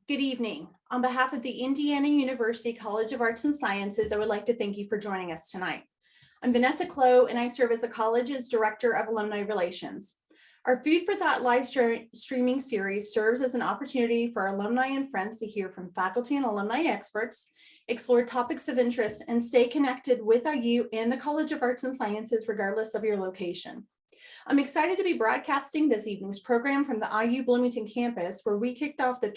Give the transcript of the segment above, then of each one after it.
Good evening. On behalf of the Indiana University College of Arts and Sciences, I would like to thank you for joining us tonight. I'm Vanessa Clow, and I serve as the college's Director of Alumni Relations. Our Food for Thought live streaming series serves as an opportunity for alumni and friends to hear from faculty and alumni experts, explore topics of interest, and stay connected with IU and the College of Arts and Sciences regardless of your location. I'm excited to be broadcasting this evening's program from the IU Bloomington campus, where we kicked off the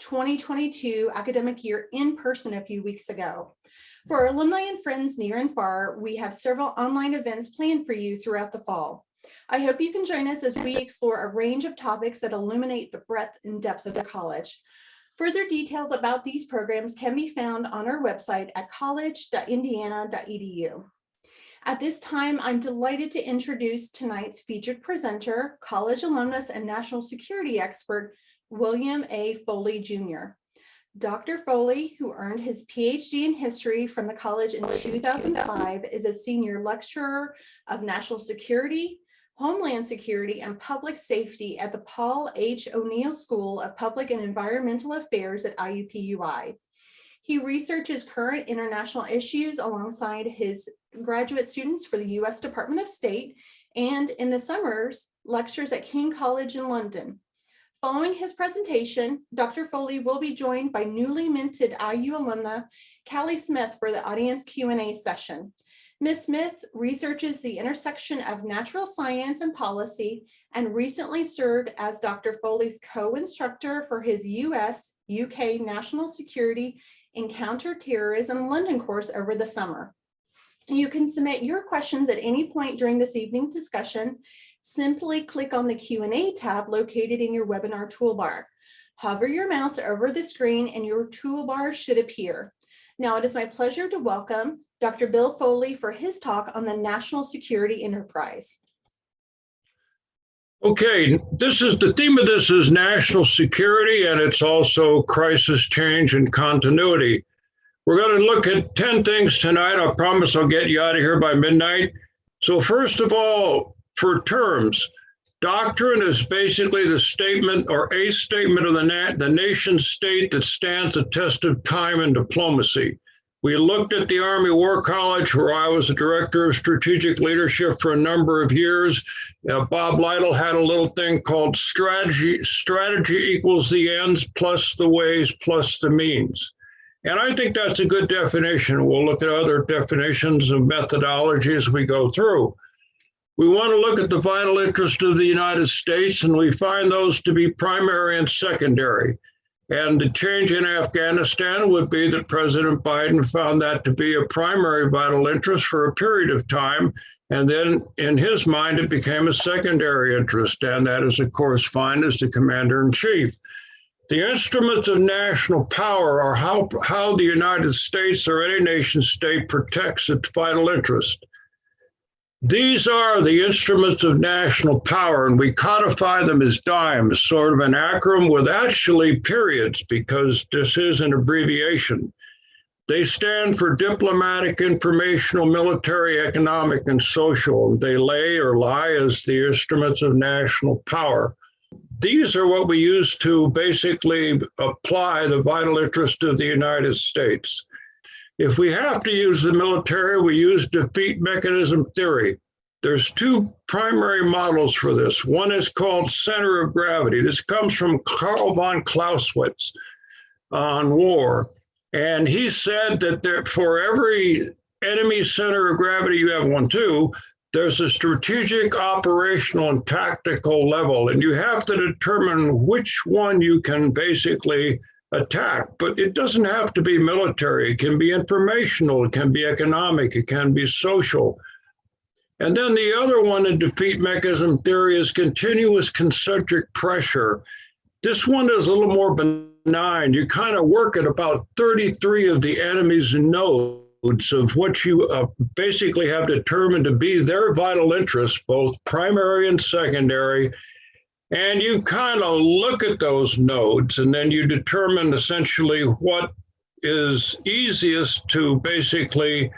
2021-2022 academic year in person a few weeks ago. For our alumni and friends near and far, we have several online events planned for you throughout the fall. I hope you can join us as we explore a range of topics that illuminate the breadth and depth of the college. Further details about these programs can be found on our website at college.indiana.edu. At this time, I'm delighted to introduce tonight's featured presenter, college alumnus and national security expert, William A. Foley, Jr. Dr. Foley, who earned his Ph.D. in history from the college in 2005, is a senior lecturer of national security, Homeland Security, and Public Safety at the Paul H. O'Neill School of Public and Environmental Affairs at IUPUI. He researches current international issues alongside his graduate students for the U.S. Department of State, and in the summers, lectures at King College in London. Following his presentation, Dr. Foley will be joined by newly minted IU alumna Callie Smith for the audience Q&A session. Ms. Smith researches the intersection of natural science and policy and recently served as Dr. Foley's co-instructor for his US-UK National Security and Counterterrorism London course over the summer. You can submit your questions at any point during this evening's discussion. Simply click on the Q&A tab located in your webinar toolbar. Hover your mouse over the screen and your toolbar should appear. Now it is my pleasure to welcome Dr. Bill Foley for his talk on the national security enterprise. Okay, the theme of this is national security, and it's also crisis, change, and continuity. We're going to look at 10 things tonight. I promise I'll get you out of here by midnight. So first of all, for terms, doctrine is basically the statement or a statement of the nation state that stands the test of time and diplomacy. We looked at the Army War College, where I was the director of strategic leadership for a number of years. Bob Lytle had a little thing called strategy. Strategy equals the ends plus the ways plus the means. And I think that's a good definition. We'll look at other definitions of methodology as we go through. We want to look at the vital interest of the United States, and we find those to be primary and secondary. And the change in Afghanistan would be that President Biden found that to be a primary vital interest for a period of time. And then in his mind, it became a secondary interest. And that is, of course, fine as the commander in chief. The instruments of national power are how the United States or any nation state protects its vital interest. These are the instruments of national power, and we codify them as DIMES, sort of an acronym with actually periods, because this is an abbreviation. They stand for diplomatic, informational, military, economic, and social. They lay or lie as the instruments of national power. These are what we use to basically apply the vital interest of the United States. If we have to use the military, we use defeat mechanism theory. There's two primary models for this. One is called center of gravity. This comes from Karl von Clausewitz on war. And he said that for every enemy center of gravity, you have one too, there's a strategic, operational, and tactical level. And you have to determine which one you can basically attack, but it doesn't have to be military. It can be informational, it can be economic, it can be social. And then the other one in defeat mechanism theory is continuous concentric pressure. This one is a little more benign. You kind of work at about 33 of the enemy's nodes of what you basically have determined to be their vital interests, both primary and secondary. And you kind of look at those nodes, and then you determine essentially what is easiest to basically,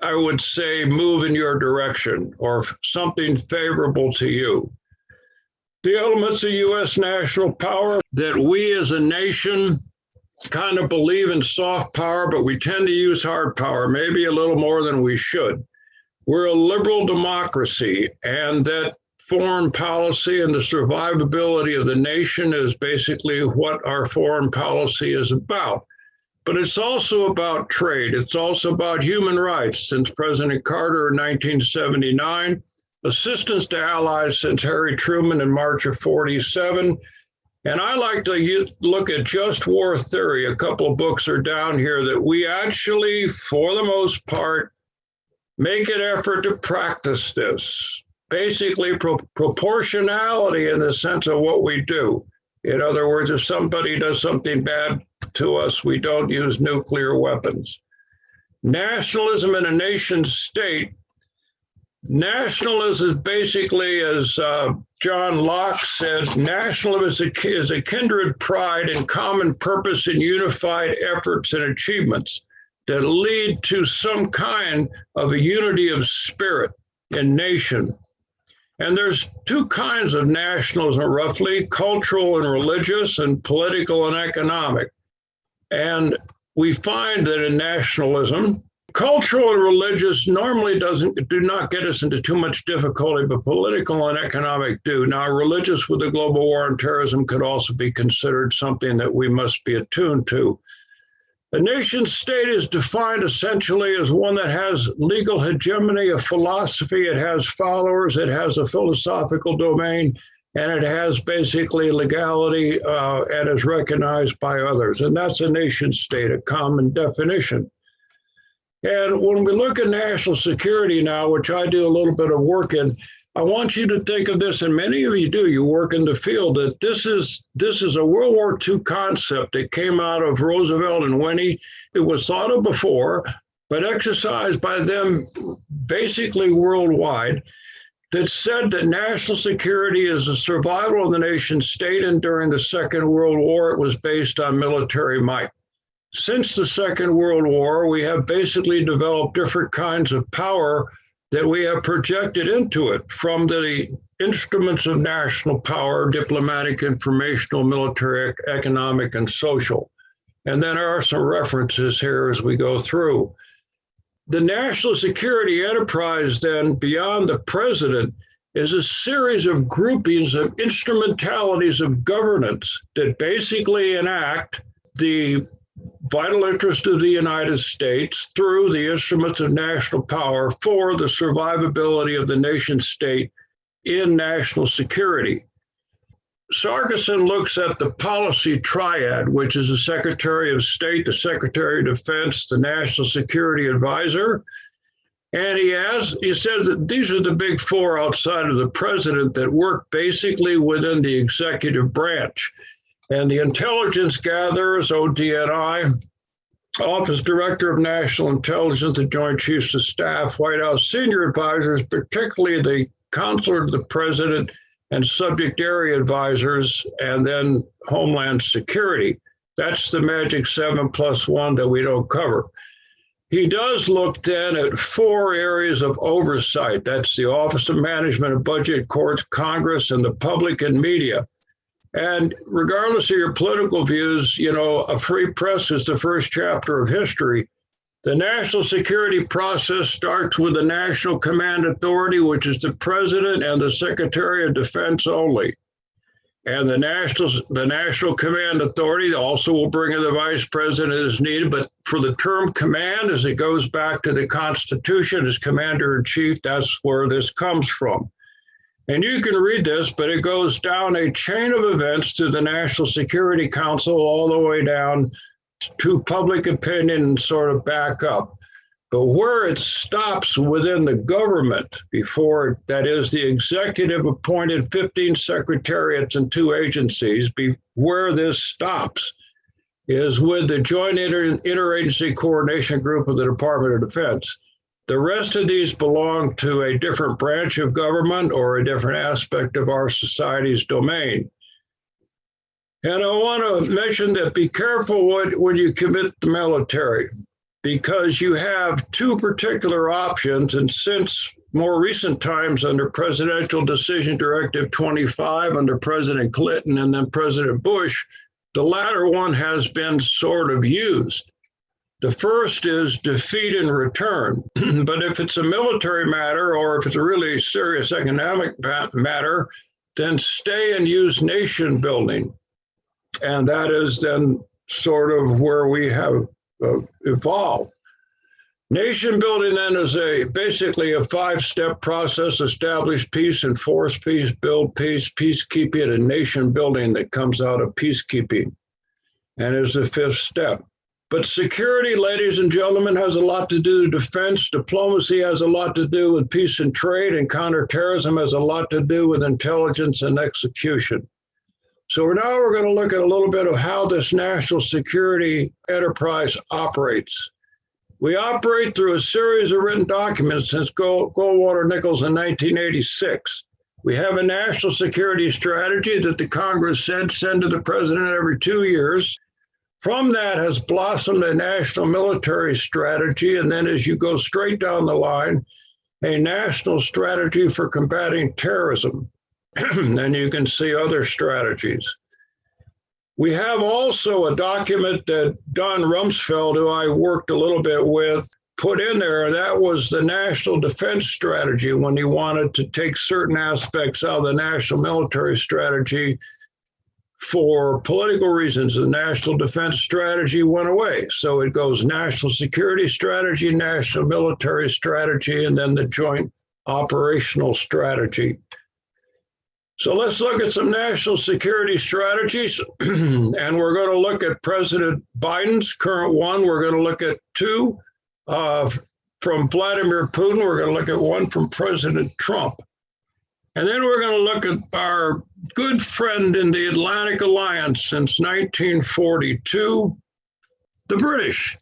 I would say, move in your direction or something favorable to you. The elements of U.S. national power that we as a nation kind of believe in soft power, but we tend to use hard power, maybe a little more than we should. We're a liberal democracy, and that foreign policy and the survivability of the nation is basically what our foreign policy is about. But it's also about trade. It's also about human rights since President Carter in 1979, assistance to allies since Harry Truman in March of 47. And I like to look at just war theory. A couple of books are down here that we actually, for the most part, make an effort to practice this. Basically, proportionality in the sense of what we do. In other words, if somebody does something bad to us, we don't use nuclear weapons. Nationalism in a nation state. Nationalism is basically, as John Locke said, nationalism is a kindred pride and common purpose in unified efforts and achievements that lead to some kind of a unity of spirit in nation. And there's two kinds of nationalism, roughly, cultural and religious, and political and economic. And we find that in nationalism, cultural and religious normally do not get us into too much difficulty, but political and economic do. Now, religious with the global war on terrorism could also be considered something that we must be attuned to. A nation state is defined essentially as one that has legal hegemony, a philosophy, it has followers, it has a philosophical domain, and it has basically legality and is recognized by others. And that's a nation state, a common definition. And when we look at national security now, which I do a little bit of work in, I want you to think of this, and many of you do, you work in the field, that this is a World War II concept that came out of Roosevelt and Winnie. It was thought of before, but exercised by them basically worldwide, that said that national security is the survival of the nation state, and during the Second World War, it was based on military might. Since the Second World War, we have basically developed different kinds of power that we have projected into it, from the instruments of national power, diplomatic, informational, military, economic, and social. And then there are some references here as we go through. The national security enterprise then, beyond the president, is a series of groupings of instrumentalities of governance that basically enact the vital interest of the United States through the instruments of national power for the survivability of the nation state in national security. Sarkison looks at the policy triad, which is the Secretary of State, the Secretary of Defense, the National Security Advisor. And he says that these are the big four outside of the president that work basically within the executive branch. And the intelligence gatherers, ODNI, Office Director of National Intelligence, the Joint Chiefs of Staff, White House senior advisors, particularly the Counselor to the President and subject area advisors, and then Homeland Security. That's the magic 7+1 that we don't cover. He does look then at four areas of oversight. That's the Office of Management and Budget, Courts, Congress, and the public and media. And regardless of your political views, you know, a free press is the first chapter of history. The national security process starts with the National Command Authority, which is the President and the Secretary of Defense only. And the National Command Authority also will bring in the Vice President as needed, but for the term command, as it goes back to the Constitution as Commander-in-Chief, that's where this comes from. And you can read this, but it goes down a chain of events to the National Security Council all the way down to public opinion and sort of back up. But where it stops within the government before, that is the executive appointed 15 secretariats and 2 agencies, where this stops is with the Joint Interagency Coordination Group of the Department of Defense. The rest of these belong to a different branch of government or a different aspect of our society's domain. And I want to mention that be careful when you commit the military. because you have two particular options. And since more recent times under Presidential Decision Directive 25 under President Clinton and then President Bush, the latter one has been sort of used. The first is defeat and return. But if it's a military matter or if it's a really serious economic matter, then stay and use nation building. And that is then sort of where we have evolved. Nation building then is basically a 5-step process: establish peace, enforce peace, build peace, peacekeeping, and nation building that comes out of peacekeeping, and is the 5th step. But security, ladies and gentlemen, has a lot to do with defense. Diplomacy has a lot to do with peace and trade, and counterterrorism has a lot to do with intelligence and execution. So now we're going to look at a little bit of how this national security enterprise operates. We operate through a series of written documents since Goldwater-Nichols in 1986. We have a national security strategy that the Congress said send to the president every 2 years. From that has blossomed a national military strategy, and then as you go straight down the line, a national strategy for combating terrorism. And you can see other strategies. We have also a document that Don Rumsfeld, who I worked a little bit with, put in there. That was the national defense strategy when he wanted to take certain aspects out of the national military strategy. For political reasons, the national defense strategy went away. So it goes national security strategy, national military strategy, and then the joint operational strategy. So let's look at some national security strategies. And we're going to look at President Biden's current one. We're going to look at 2 from Vladimir Putin. We're going to look at 1 from President Trump. And then we're going to look at our good friend in the Atlantic Alliance since 1942, the British.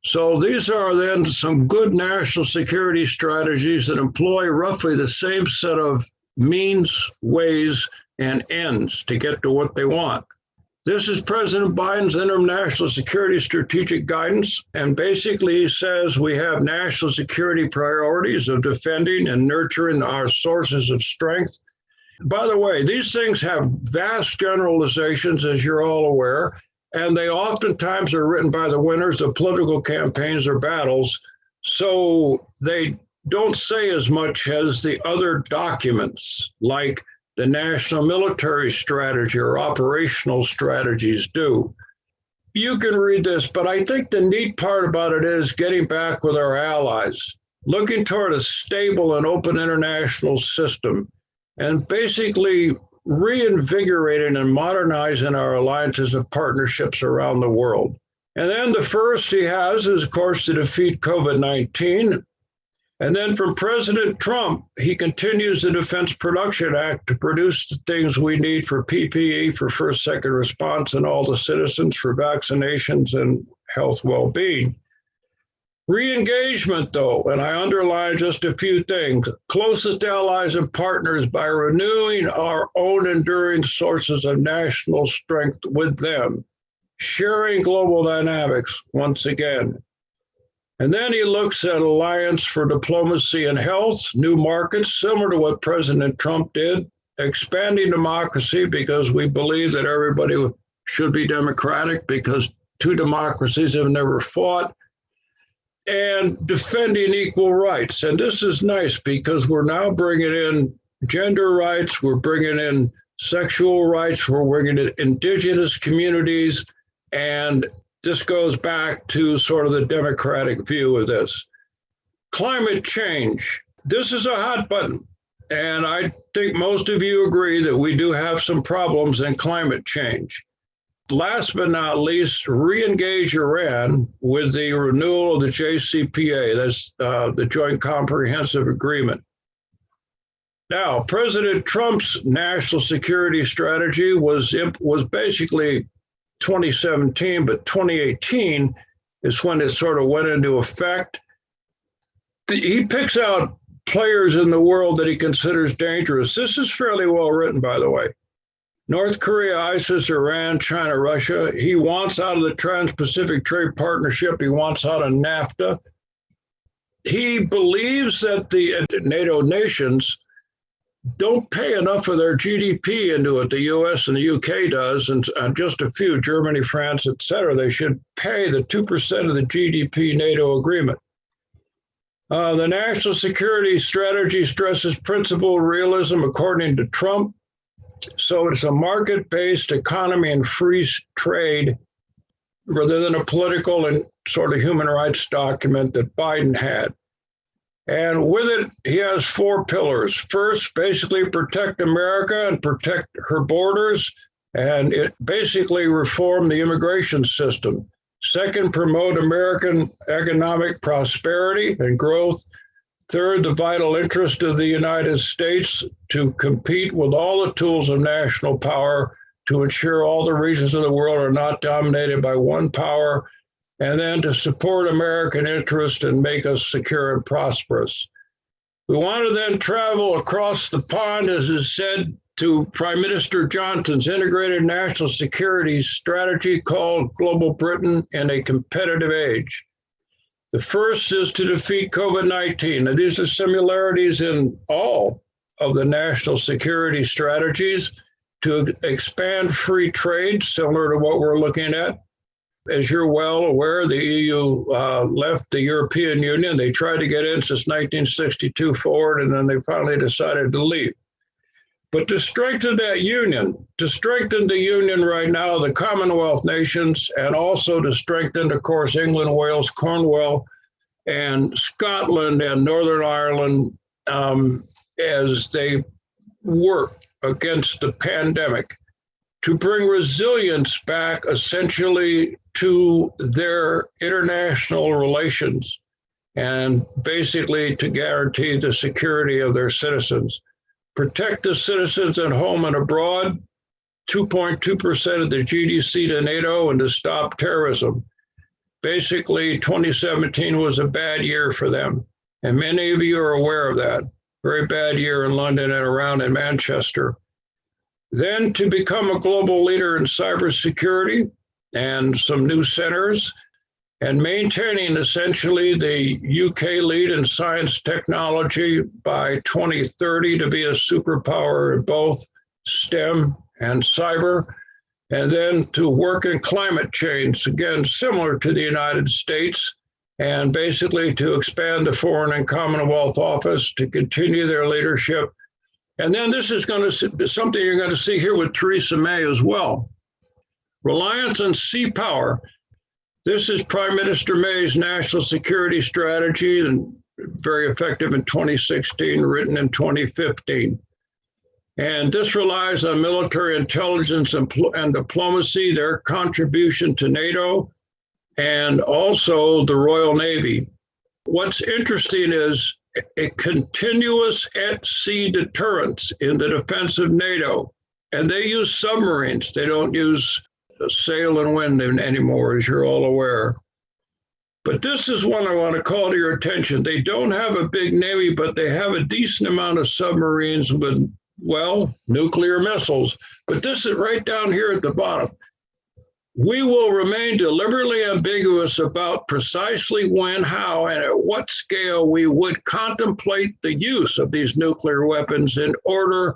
So these are then some good national security strategies that employ roughly the same set of means, ways, and ends to get to what they want. This is President Biden's interim national security strategic guidance. And basically he says we have national security priorities of defending and nurturing our sources of strength. By the way, these things have vast generalizations, as you're all aware, and they oftentimes are written by the winners of political campaigns or battles. So they don't say as much as the other documents, like the national military strategy or operational strategies do. You can read this, but I think the neat part about it is getting back with our allies, looking toward a stable and open international system, and basically reinvigorating and modernizing our alliances and partnerships around the world. And then the first he has is, of course, to defeat COVID-19. And then from President Trump, he continues the Defense Production Act to produce the things we need for PPE, for first, second response, and all the citizens, for vaccinations and health well-being. Re-engagement, though, and I underline just a few things: closest allies and partners by renewing our own enduring sources of national strength with them, sharing global dynamics once again. And then he looks at alliance for diplomacy and health, new markets, similar to what President Trump did, expanding democracy because we believe that everybody should be democratic because 2 democracies have never fought, and defending equal rights. And this is nice because we're now bringing in gender rights, we're bringing in sexual rights, we're bringing in indigenous communities, and this goes back to sort of the democratic view of this. Climate change. This is a hot button. And I think most of you agree that we do have some problems in climate change. Last but not least, re-engage Iran with the renewal of the JCPA. That's the Joint Comprehensive Agreement. Now, President Trump's national security strategy was basically 2017, but 2018 is when it sort of went into effect. He picks out players in the world that he considers dangerous. This is fairly well written, by the way. North Korea, ISIS, Iran, China, Russia. He wants out of the Trans-Pacific Trade Partnership. He wants out of NAFTA. He believes that the NATO nations don't pay enough of their GDP into it. The US and the UK does, and just a few, Germany, France, et cetera. They should pay the 2% of the GDP NATO agreement. The national security strategy stresses principle realism according to Trump. So it's a market-based economy and free trade rather than a political and sort of human rights document that Biden had. And with it, he has 4 pillars. First, basically protect America and protect her borders, and it basically reform the immigration system. Second, promote American economic prosperity and growth. Third, the vital interest of the United States to compete with all the tools of national power to ensure all the regions of the world are not dominated by one power, and then to support American interest and make us secure and prosperous. We want to then travel across the pond, as is said, to Prime Minister Johnson's integrated national security strategy called Global Britain in a Competitive Age. The first is to defeat COVID-19. Now, these are similarities in all of the national security strategies: to expand free trade, similar to what we're looking at. As you're well aware, the EU left the European Union. They tried to get in since 1962 forward, and then they finally decided to leave. But to strengthen that union, to strengthen the union right now, the Commonwealth nations, and also to strengthen, of course, England, Wales, Cornwall, and Scotland and Northern Ireland as they work against the pandemic, to bring resilience back essentially to their international relations and basically to guarantee the security of their citizens. Protect the citizens at home and abroad, 2.2% of the GDP to NATO, and to stop terrorism. Basically, 2017 was a bad year for them, and many of you are aware of that. Very bad year in London and around in Manchester. Then to become a global leader in cybersecurity and some new centers, and maintaining essentially the UK lead in science technology by 2030 to be a superpower in both STEM and cyber, and then to work in climate change, again, similar to the United States, and basically to expand the Foreign and Commonwealth Office to continue their leadership. And then this is going to be something you're going to see here with Theresa May as well. Reliance on sea power. This is Prime Minister May's national security strategy, and very effective in 2016, written in 2015. And this relies on military intelligence and diplomacy, their contribution to NATO, and also the Royal Navy. What's interesting is a continuous at-sea deterrence in the defense of NATO. And they use submarines. They don't use sail and wind anymore, as you're all aware. But this is one I want to call to your attention. They don't have a big Navy, but they have a decent amount of submarines with, well, nuclear missiles. But this is right down here at the bottom. We will remain deliberately ambiguous about precisely when, how, and at what scale we would contemplate the use of these nuclear weapons in order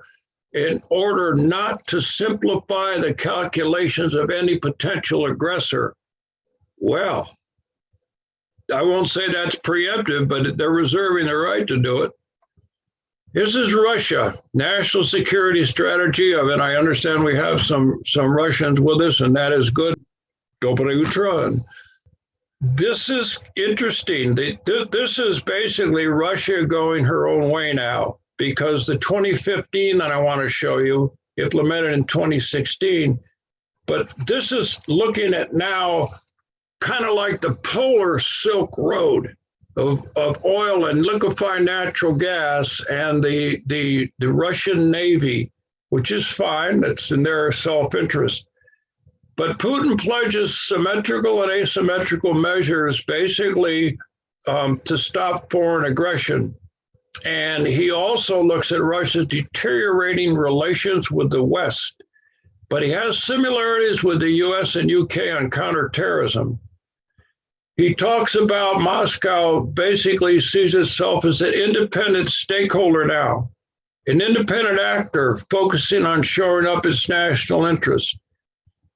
not to simplify the calculations of any potential aggressor. Well, I won't say that's preemptive, but they're reserving the right to do it. This is Russia, national security strategy of it. I understand we have some Russians with us, and that is good. Dobry utro. This is interesting. This is basically Russia going her own way now, because the 2015 that I want to show you, implemented in 2016, but this is looking at now kind of like the polar Silk Road of oil and liquefied natural gas, and the Russian Navy, which is fine, it's in their self-interest. But Putin pledges symmetrical and asymmetrical measures basically to stop foreign aggression. And he also looks at Russia's deteriorating relations with the West. but he has similarities with the US and UK on counterterrorism. He talks about Moscow basically sees itself as an independent stakeholder now, an independent actor focusing on shoring up its national interests.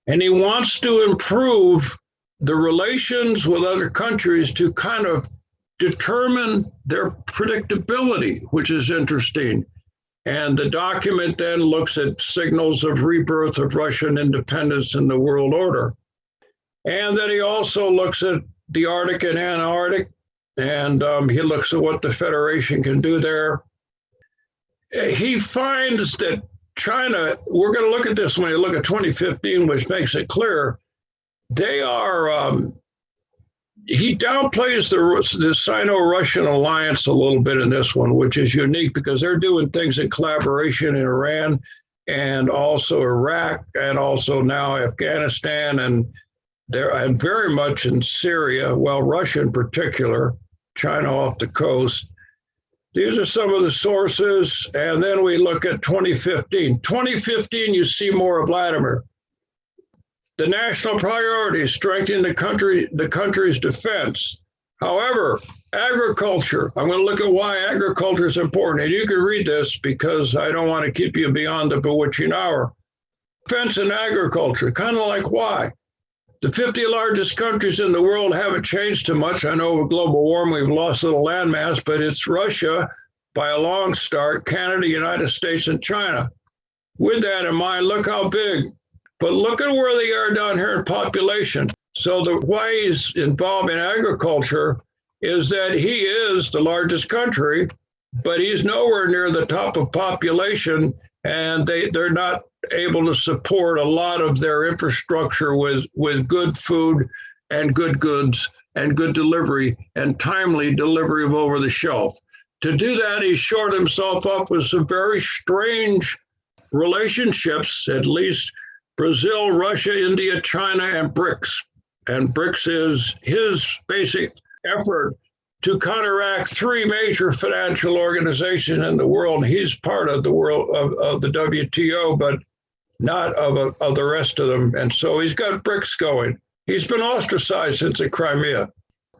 And he wants to improve the relations with other countries to kind of determine their predictability, which is interesting. And the document then looks at signals of rebirth of Russian independence in the world order. And then he also looks at the Arctic and Antarctic, and he looks at what the Federation can do there. He finds that China, we're going to look at this when you look at 2015, which makes it clear, they are, he downplays the Sino-Russian alliance a little bit in this one, which is unique because they're doing things in collaboration in Iran and also Iraq and also now Afghanistan and very much in Syria, well, Russia in particular, China off the coast. These are some of the sources. And then we look at 2015. 2015, you see more of Vladimir. The national priorities, strengthening the country's defense. However, agriculture, I'm going to look at why agriculture is important. And you can read this because I don't want to keep you beyond the bewitching hour. Defense and agriculture, kind of like why? The 50 largest countries in the world haven't changed too much. I know with global warming, we've lost a little landmass, but it's Russia by a long start, Canada, United States, and China. With that in mind, look how big. But look at where they are down here in population. So the why he's involved in agriculture is that he is the largest country, but he's nowhere near the top of population, and they're not able to support a lot of their infrastructure with good food and good goods and good delivery and timely delivery of over the shelf. To do that, he shored himself up with some very strange relationships, at least Brazil, Russia, India, China, and BRICS. And BRICS is his basic effort to counteract three major financial organizations in the world. He's part of the world of the WTO, but not of the rest of them. And so he's got BRICS going. He's been ostracized since the Crimea.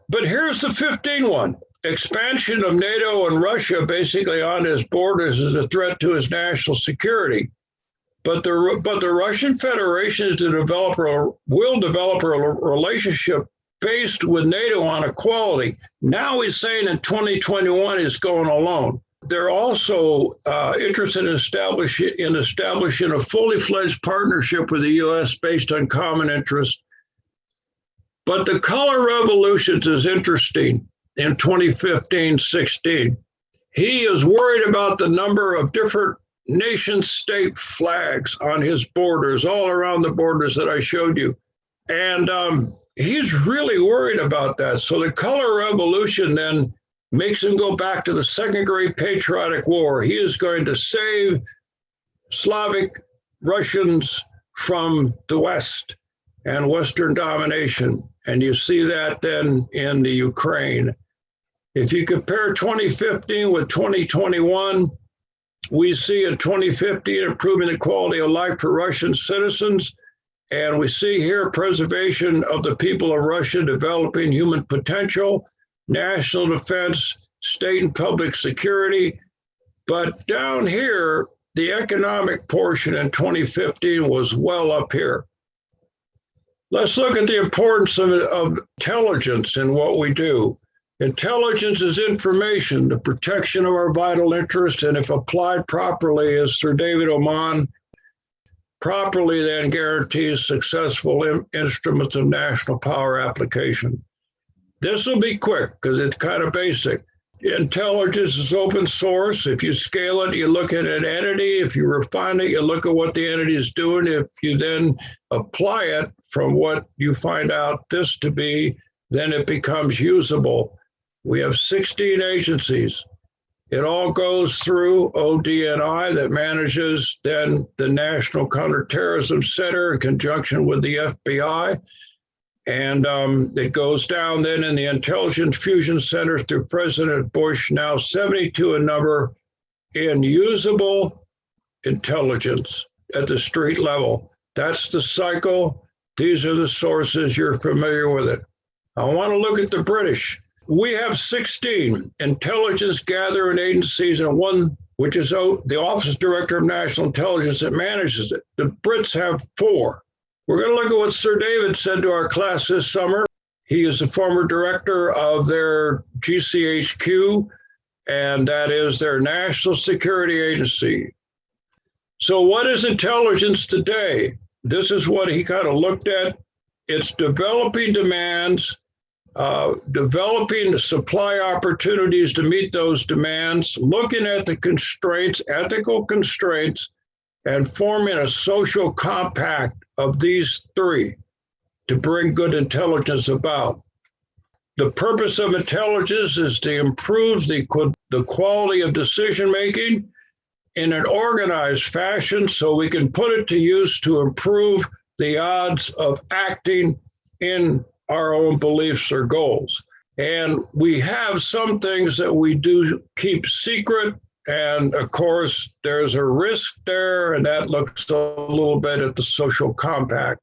But here's the 15 one. Expansion of NATO and Russia basically on his borders is a threat to his national security. But the Russian Federation is will develop a relationship based with NATO on equality. Now he's saying in 2021 he's going alone. They're also interested in establishing a fully fledged partnership with the U.S. based on common interests. But the color revolutions is interesting in 2015-16. He is worried about the number of different nation-state flags on his borders, all around the borders that I showed you. And he's really worried about that. So the color revolution then makes him go back to the Second Great Patriotic War. He is going to save Slavic Russians from the West and Western domination. And you see that then in the Ukraine. If you compare 2015 with 2021, we see in 2015 improving the quality of life for Russian citizens. And we see here preservation of the people of Russia, developing human potential, national defense, state and public security. But down here, the economic portion in 2015 was well up here. Let's look at the importance of intelligence in what we do. Intelligence is information, the protection of our vital interests, and if applied properly, as Sir David Oman properly then guarantees successful instruments of national power application. This will be quick because it's kind of basic. Intelligence is open source. If you scale it, you look at an entity. If you refine it, you look at what the entity is doing. If you then apply it from what you find out this to be, then it becomes usable. We have 16 agencies. It all goes through ODNI that manages then the National Counterterrorism Center in conjunction with the FBI. And it goes down then in the intelligence fusion centers through President Bush, now 72 in number, in usable intelligence at the street level. That's the cycle. These are the sources. You're familiar with it. I want to look at the British. We have 16 intelligence gathering agencies and one, which is the Office Director of National Intelligence that manages it. The Brits have 4. We're going to look at what Sir David said to our class this summer. He is the former director of their GCHQ, and that is their National Security Agency. So what is intelligence today? This is what he kind of looked at. It's developing demands, developing the supply opportunities to meet those demands, looking at the constraints, ethical constraints, and forming a social compact of these 3 to bring good intelligence about. The purpose of intelligence is to improve the quality of decision-making in an organized fashion so we can put it to use to improve the odds of acting in our own beliefs or goals. And we have some things that we do keep secret. And of course, there's a risk there, and that looks a little bit at the social compact.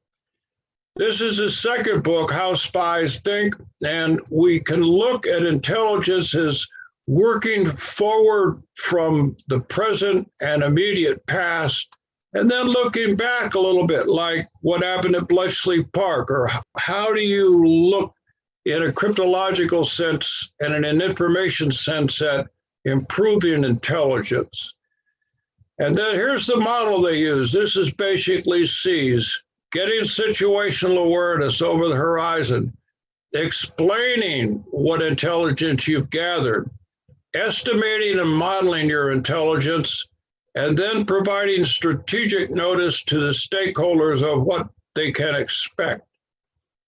This is his second book, How Spies Think, and we can look at intelligence as working forward from the present and immediate past, and then looking back a little bit, like what happened at Bletchley Park, or how do you look in a cryptological sense and in an information sense at improving intelligence. And then here's the model they use. This is basically C's: getting situational awareness over the horizon, explaining what intelligence you've gathered, estimating and modeling your intelligence, and then providing strategic notice to the stakeholders of what they can expect.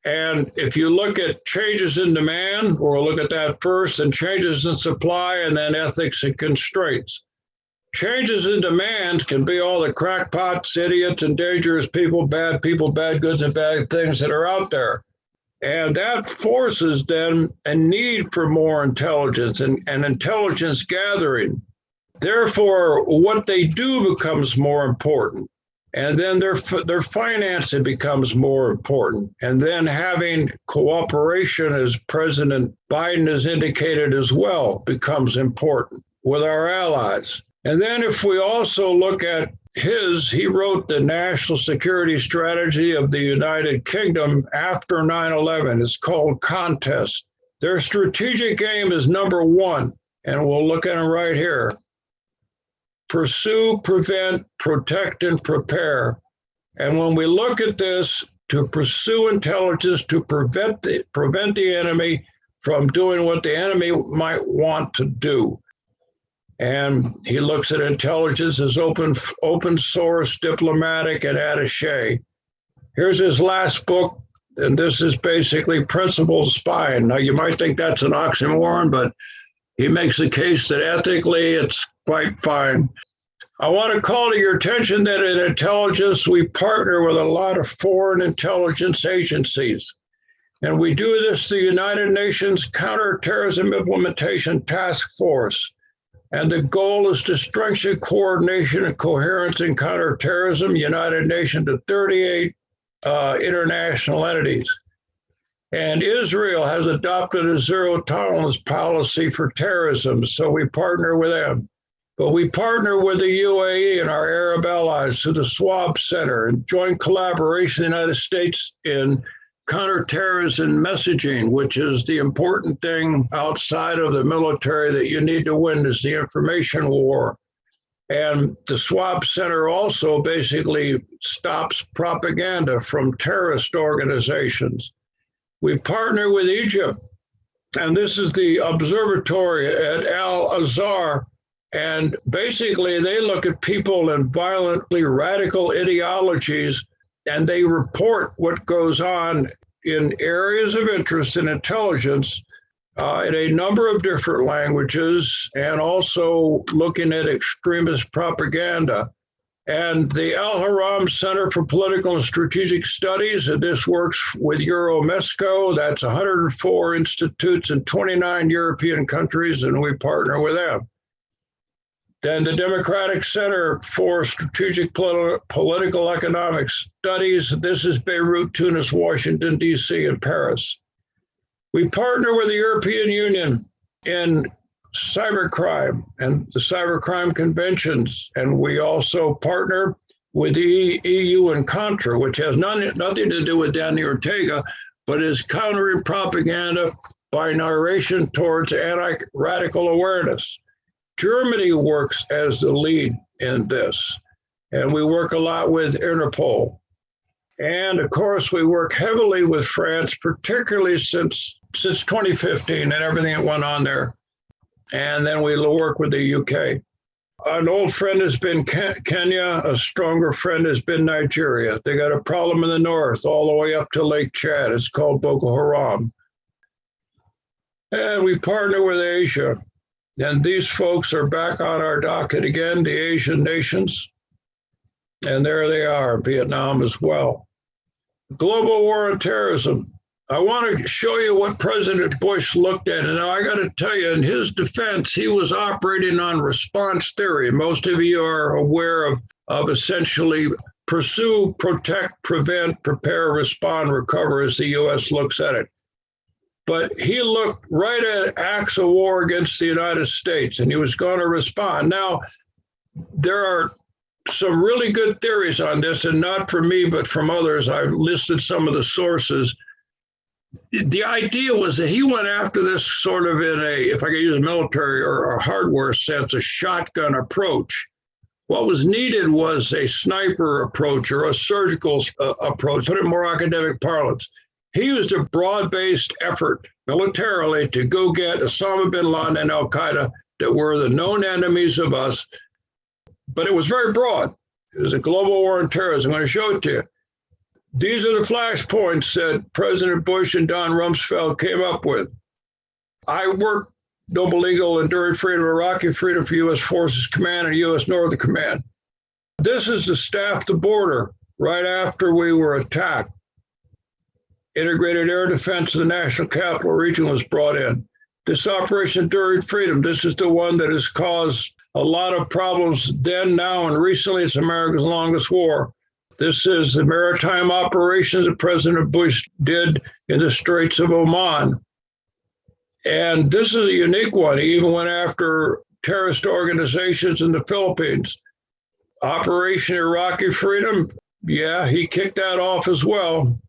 And if you look at changes in demand, we'll look at that first, and changes in supply, and then ethics and constraints. Changes in demand can be all the crackpots, idiots, and dangerous people, bad goods, and bad things that are out there. And that forces then a need for more intelligence and intelligence gathering. Therefore, what they do becomes more important. And then their financing becomes more important. And then having cooperation, as President Biden has indicated as well, becomes important with our allies. And then if we also look at he wrote the National Security Strategy of the United Kingdom after 9/11. It's called Contest. Their strategic aim is number 1, and we'll look at it right here. Pursue, prevent, protect, and prepare. And when we look at this, to pursue intelligence, to prevent the enemy from doing what the enemy might want to do. And he looks at intelligence as open source, diplomatic, and attaché. Here's his last book, and this is basically Principled Spying. Now, you might think that's an oxymoron, but he makes the case that ethically it's quite fine. I want to call to your attention that in intelligence, we partner with a lot of foreign intelligence agencies. And we do this through the United Nations Counterterrorism Implementation Task Force. And the goal is to strengthen coordination and coherence in counterterrorism, United Nations to 38 international entities. And Israel has adopted a zero tolerance policy for terrorism, so we partner with them. But we partner with the UAE and our Arab allies through the Schwab Center and joint collaboration in the United States in counterterrorism messaging, which is the important thing outside of the military that you need to win, is the information war. And the Schwab Center also basically stops propaganda from terrorist organizations. We partner with Egypt, and this is the observatory at Al-Azhar. And basically, they look at people in violently radical ideologies, and they report what goes on in areas of interest in intelligence in a number of different languages, and also looking at extremist propaganda. And the Al-Haram Center for Political and Strategic Studies, and this works with Euromesco, that's 104 institutes in 29 European countries, and we partner with them. Then the Democratic Center for Strategic Political Economics studies. This is Beirut, Tunis, Washington, D.C., and Paris. We partner with the European Union in cybercrime and the cybercrime conventions, and we also partner with the EU and Contra, which has nothing to do with Danny Ortega, but is countering propaganda by narration towards anti-radical awareness. Germany works as the lead in this, and we work a lot with Interpol. And of course, we work heavily with France, particularly since 2015 and everything that went on there. And then we work with the UK. An old friend has been Kenya. A stronger friend has been Nigeria. They got a problem in the north, all the way up to Lake Chad. It's called Boko Haram. And we partner with Asia. And these folks are back on our docket again, the Asian nations. And there they are, Vietnam as well. Global war on terrorism. I want to show you what President Bush looked at. And I got to tell you, in his defense, he was operating on response theory. Most of you are aware of essentially pursue, protect, prevent, prepare, respond, recover as the U.S. looks at it. But he looked right at acts of war against the United States, and he was going to respond. Now, there are some really good theories on this, and not from me, but from others. I've listed some of the sources. The idea was that he went after this sort of in a, if I could use a military or a hardware sense, a shotgun approach. What was needed was a sniper approach or a surgical approach, put it in more academic parlance. He used a broad-based effort militarily to go get Osama bin Laden and al-Qaeda that were the known enemies of us, but it was very broad. It was a global war on terrorism. I'm going to show it to you. These are the flashpoints that President Bush and Don Rumsfeld came up with. I worked Noble Eagle, Enduring Freedom, Iraqi Freedom for U.S. Forces Command and U.S. Northern Command. This is to staff the border right after we were attacked. Integrated air defense of the National Capital Region was brought in. This Operation Enduring Freedom, this is the one that has caused a lot of problems then, now, and recently. It's America's longest war. This is the maritime operations that President Bush did in the Straits of Oman. And this is a unique one. He even went after terrorist organizations in the Philippines. Operation Iraqi Freedom, yeah, he kicked that off as well.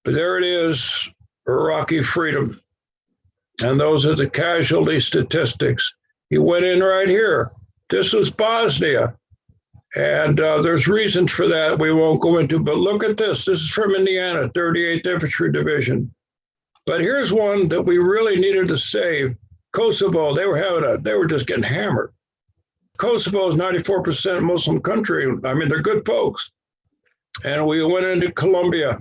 But there it is, Iraqi Freedom. And those are the casualty statistics. He went in right here. This was Bosnia. And there's reasons for that we won't go into, but look at this. This is from Indiana, 38th Infantry Division. But here's one that we really needed to save. Kosovo, they were just getting hammered. Kosovo is 94% Muslim country. I mean, they're good folks. And we went into Colombia.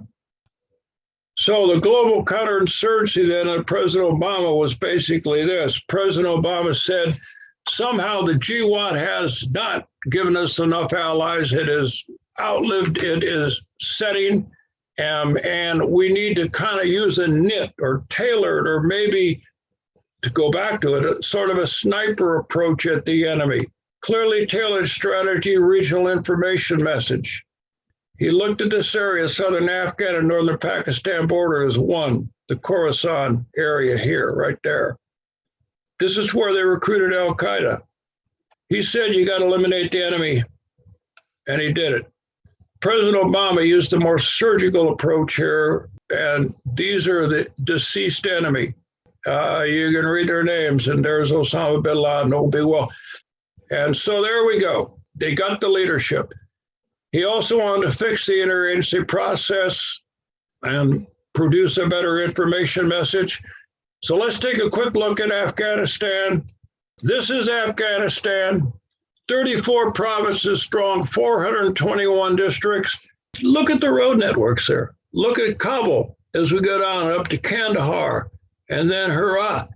So the global counterinsurgency then of President Obama was basically this. President Obama said, somehow the GWAT has not given us enough allies. It has outlived its setting, and we need to kind of use a knit or tailored, or maybe, to go back to it, a sort of a sniper approach at the enemy. Clearly tailored strategy, regional information message. He looked at this area, southern Afghan and northern Pakistan border, as one, the Khorasan area here, right there. This is where they recruited al-Qaeda. He said, you got to eliminate the enemy, and he did it. President Obama used a more surgical approach here, and these are the deceased enemy. You can read their names, and there's Osama bin Laden, oh, big well. And so there we go. They got the leadership. He also wanted to fix the interagency process and produce a better information message. So let's take a quick look at Afghanistan. This is Afghanistan, 34 provinces strong, 421 districts. Look at the road networks there. Look at Kabul as we go down up to Kandahar, and then Herat.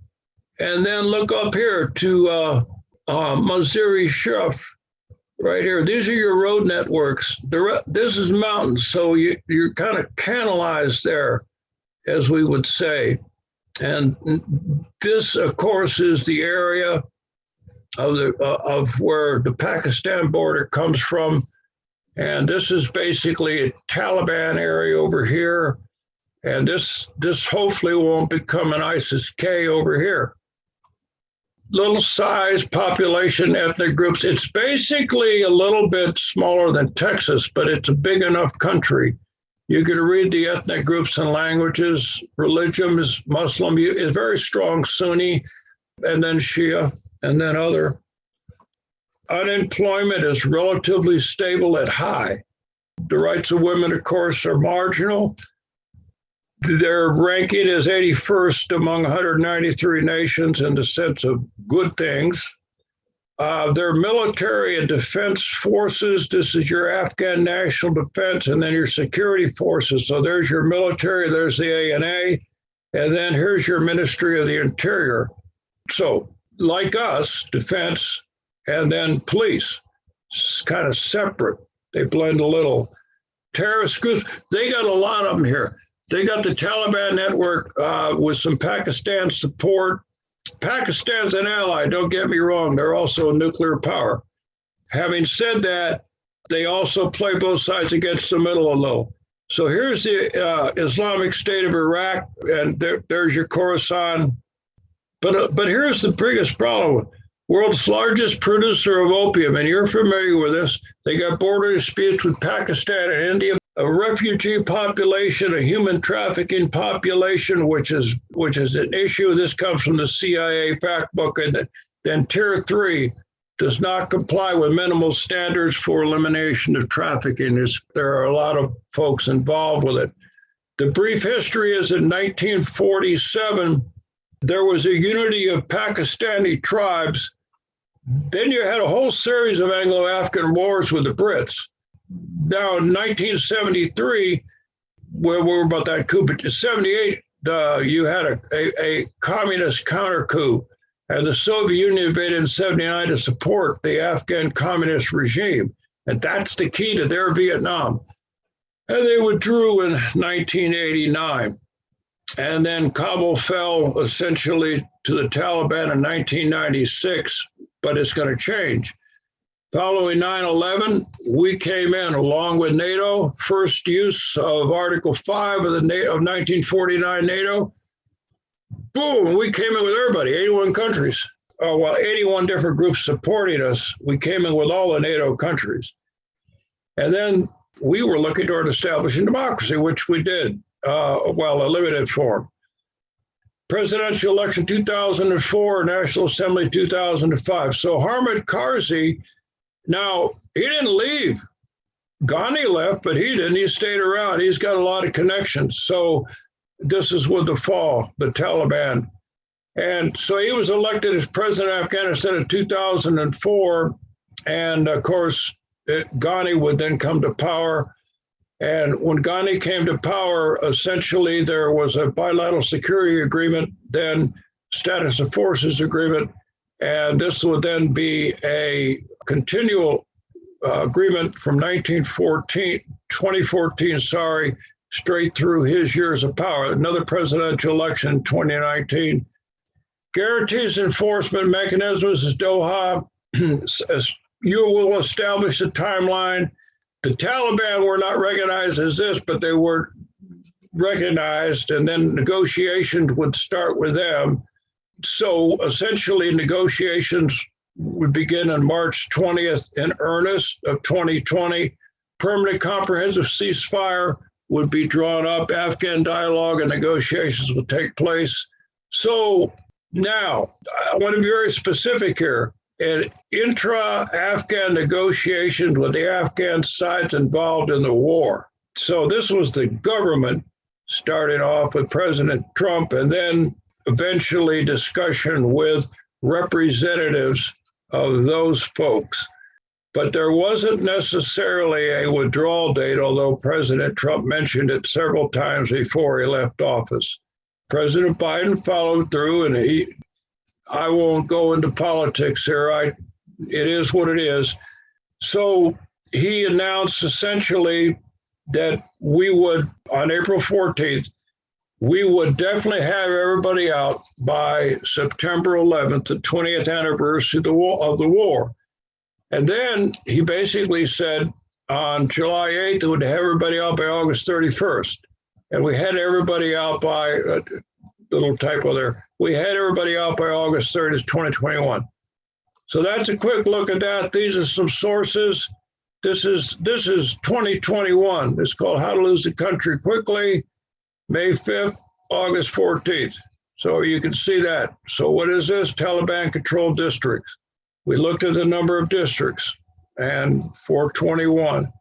And then look up here to Mazar-e-Sharif, right here. These are your road networks. This is mountains, so you're kind of canalized there, as we would say. And this, of course, is the area of where the Pakistan border comes from. And this is basically a Taliban area over here. And this hopefully won't become an ISIS-K over here. Little size, population, ethnic groups. It's basically a little bit smaller than Texas, but it's a big enough country. You can read the ethnic groups and languages. Religion is Muslim. It's very strong Sunni, and then Shia, and then other. Unemployment is relatively stable at high. The rights of women, of course, are marginal. Their ranking is 81st among 193 nations in the sense of good things. Their military and defense forces, this is your Afghan national defense, and then your security forces. So there's your military, there's the ANA, and then here's your Ministry of the Interior. So like us, defense, and then police, it's kind of separate. They blend a little. Terrorist groups, they got a lot of them here. They got the Taliban network with some Pakistan support. Pakistan's an ally, don't get me wrong. They're also a nuclear power. Having said that, they also play both sides against the middle a little. So here's the Islamic State of Iraq, and there's your Khorasan. But here's the biggest problem. World's largest producer of opium, and you're familiar with this. They got border disputes with Pakistan and India. A refugee population, a human trafficking population, which is an issue. This comes from the CIA fact book. And then Tier 3 does not comply with minimal standards for elimination of trafficking. There are a lot of folks involved with it. The brief history is in 1947, there was a unity of Pakistani tribes. Then you had a whole series of Anglo-Afghan wars with the Brits. Now, in 1973, where we're about that coup, but in 78, you had a communist counter coup, and the Soviet Union invaded in 79 to support the Afghan communist regime. And that's the key to their Vietnam. And they withdrew in 1989. And then Kabul fell essentially to the Taliban in 1996, but it's going to change. Following 9/11, we came in along with NATO, first use of Article 5 of 1949 NATO. Boom, we came in with everybody, 81 countries. 81 different groups supporting us. We came in with all the NATO countries. And then we were looking toward establishing democracy, which we did, a limited form. Presidential election 2004, National Assembly 2005. So Hamid Karzai, now, he didn't leave. Ghani left, but he didn't. He stayed around. He's got a lot of connections. So this is with the fall, the Taliban. And so he was elected as president of Afghanistan in 2004. And of course, Ghani would then come to power. And when Ghani came to power, essentially there was a bilateral security agreement, then status of forces agreement. And this would then be a continual agreement from 2014, straight through his years of power. Another presidential election in 2019. Guarantees enforcement mechanisms as Doha. You will establish a timeline. The Taliban were not recognized as this, but they were recognized, and then negotiations would start with them. So essentially, negotiations would begin on March 20th in earnest of 2020. Permanent comprehensive ceasefire would be drawn up. Afghan dialogue and negotiations would take place. So now, I want to be very specific here. In intra-Afghan negotiations with the Afghan sides involved in the war. So this was the government starting off with President Trump, and then eventually discussion with representatives of those folks. But there wasn't necessarily a withdrawal date, although President Trump mentioned it several times before he left office. President Biden followed through, and I won't go into politics here. It is what it is. So he announced essentially that we would, on April 14th, we would definitely have everybody out by September 11th, the 20th anniversary of the war. And then he basically said on July 8th, it would have everybody out by August 31st. And we had everybody out by, little typo there, we had everybody out by August 30th, 2021. So that's a quick look at that. These are some sources. This is 2021. It's called How to Lose the Country Quickly, May 5th, August 14th. So you can see that. So what is this? Taliban-controlled districts. We looked at the number of districts and 421.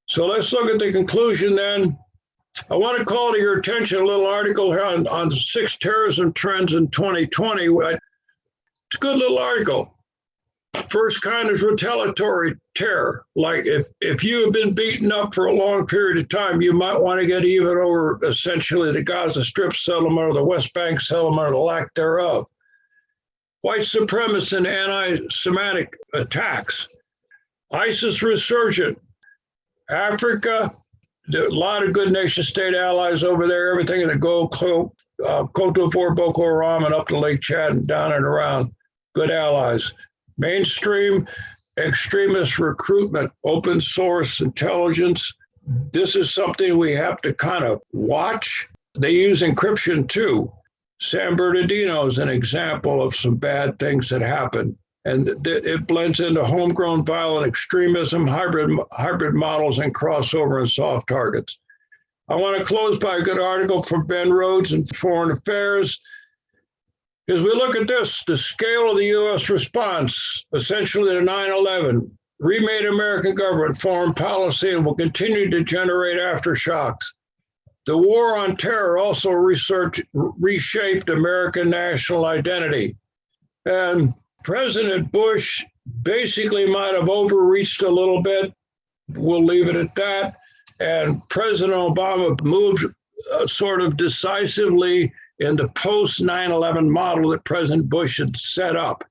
So let's look at the conclusion then. I want to call to your attention a little article here on 6 terrorism trends in 2020. It's a good little article. First kind is retaliatory terror. Like if you have been beaten up for a long period of time, you might want to get even over essentially the Gaza Strip settlement or the West Bank settlement or the lack thereof. White supremacist and anti-Semitic attacks. ISIS resurgent. Africa, a lot of good nation state allies over there, everything in the Cote d'Ivoire, Boko Haram, and up to Lake Chad and down and around. Good allies. Mainstream extremist recruitment, open source intelligence. This is something we have to kind of watch. They use encryption too. San Bernardino is an example of some bad things that happen. And it blends into homegrown violent extremism, hybrid models, and crossover and soft targets. I want to close by a good article from Ben Rhodes in Foreign Affairs. As we look at this, the scale of the U.S. response, essentially to 9/11, remade American government, foreign policy, and will continue to generate aftershocks. The war on terror also reshaped American national identity. And President Bush basically might have overreached a little bit. We'll leave it at that. And President Obama moved sort of decisively in the post 9/11 model that President Bush had set up.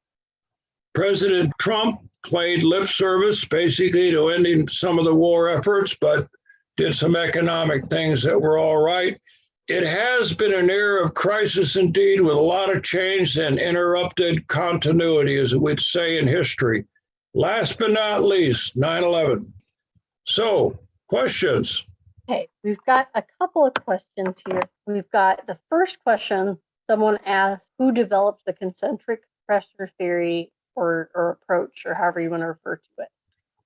President Trump played lip service basically to ending some of the war efforts, but did some economic things that were all right. It has been an era of crisis indeed, with a lot of change and interrupted continuity, as we'd say in history. Last but not least, 9/11. So, questions? Okay, we've got a couple of questions here. We've got the first question. Someone asked, who developed the concentric pressure theory or approach, or however you want to refer to it?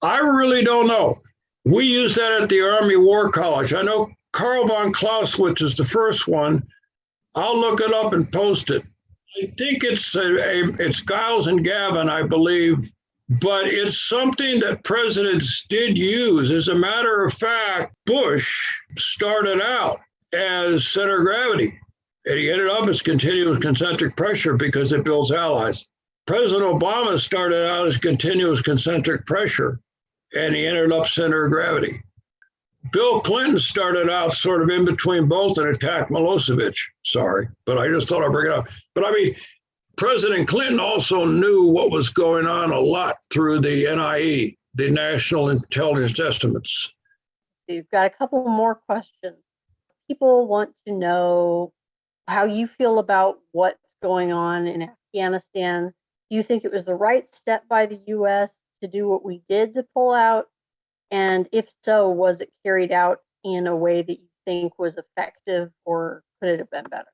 I really don't know. We use that at the Army War College. I know Karl von Clausewitz is the first one. I'll look it up and post it. I think it's Giles and Gavin, I believe, but it's something that presidents did use. As a matter of fact, Bush started out as center of gravity, and he ended up as continuous concentric pressure because it builds allies. President Obama started out as continuous concentric pressure, and he ended up center of gravity. Bill Clinton started out sort of in between both and attacked Milosevic. Sorry, but I just thought I'd bring it up. But I mean, President Clinton also knew what was going on a lot through the NIE, the National Intelligence Estimates. You've got a couple more questions. People want to know how you feel about what's going on in Afghanistan. Do you think it was the right step by the U.S. to do what we did to pull out? And if so, was it carried out in a way that you think was effective, or could it have been better?